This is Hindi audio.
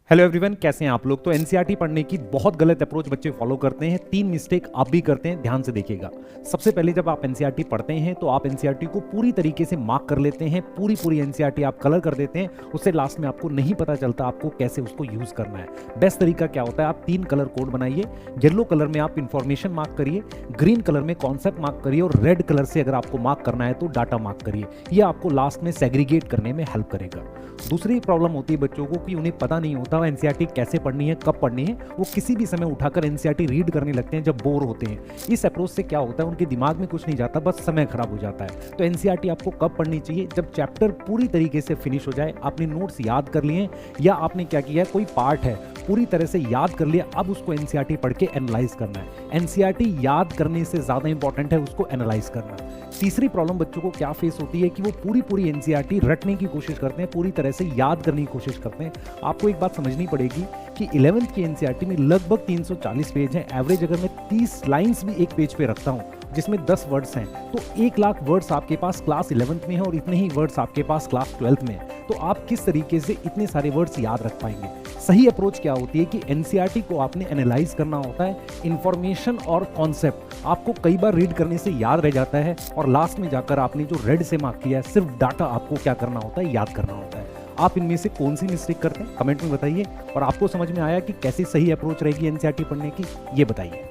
हेलो एवरीवन, कैसे हैं आप लोग। तो एनसीईआरटी पढ़ने की बहुत गलत अप्रोच बच्चे फॉलो करते हैं। 3 मिस्टेक आप भी करते हैं, ध्यान से देखिएगा। सबसे पहले जब आप एनसीईआरटी पढ़ते हैं तो आप एनसीईआरटी को पूरी तरीके से मार्क कर लेते हैं, पूरी एनसीईआरटी आप कलर कर देते हैं। उससे लास्ट में आपको नहीं पता चलता आपको कैसे उसको यूज करना है। बेस्ट तरीका क्या होता है, आप 3 कलर कोड बनाइए। येलो कलर में आप इंफॉर्मेशन मार्क करिए, ग्रीन कलर में कॉन्सेप्ट मार्क करिए और रेड कलर से अगर आपको मार्क करना है तो डाटा मार्क करिए। यह आपको लास्ट में सेग्रीगेट करने में हेल्प करेगा। दूसरी प्रॉब्लम होती है बच्चों को कि उन्हें पता नहीं होता एनसीईआरटी कैसे पढ़नी है, कब पढ़नी है। वो किसी भी समय उठाकर एनसीईआरटी रीड करने लगते हैं जब बोर होते हैं। इस अप्रोच से क्या होता है, उनके दिमाग में कुछ नहीं जाता, बस समय खराब हो जाता है। तो एनसीईआरटी आपको कब पढ़नी चाहिए, जब चैप्टर पूरी तरीके से फिनिश हो जाए, आपने नोट्स याद कर लिए या आपने क्या किया है, कोई पार्ट है पूरी तरह से याद कर लिया, अब उसको एनसीईआरटी पढ़ के एनालाइज करना है। एनसीईआरटी याद करने से ज्यादा इंपॉर्टेंट है उसको एनालाइज करना। तीसरी प्रॉब्लम बच्चों को क्या फेस होती है कि वो पूरी एनसीईआरटी रटने की कोशिश करते हैं, पूरी तरह से याद करने की कोशिश करते हैं। आपको एक बात समझनी पड़ेगी कि 11th की एनसीईआरटी में लगभग 340 पेज हैं। एवरेज अगर मैं 30 लाइंस भी एक पेज पे रखता हूं जिसमें 10 वर्ड्स हैं तो 1 लाख वर्ड्स आपके पास क्लास 11th में है और इतने ही वर्ड्स आपके पास क्लास 12th में है। तो आप किस तरीके से इतने सारे वर्ड्स याद रख पाएंगे। सही अप्रोच क्या होती है कि एनसीईआरटी को आपने एनालाइज करना होता है। इंफॉर्मेशन और कॉन्सेप्ट आपको कई बार रीड करने से याद रह जाता है और लास्ट में जाकर आपने जो रेड से मार्क किया है, सिर्फ डाटा आपको क्या करना होता है, याद करना होता है। आप इनमें से कौन सी मिस्टेक करते हैं, कमेंट में बताइए। और आपको समझ में आया कि कैसी सही अप्रोच रहेगी एनसीईआरटी पढ़ने की, ये बताइए।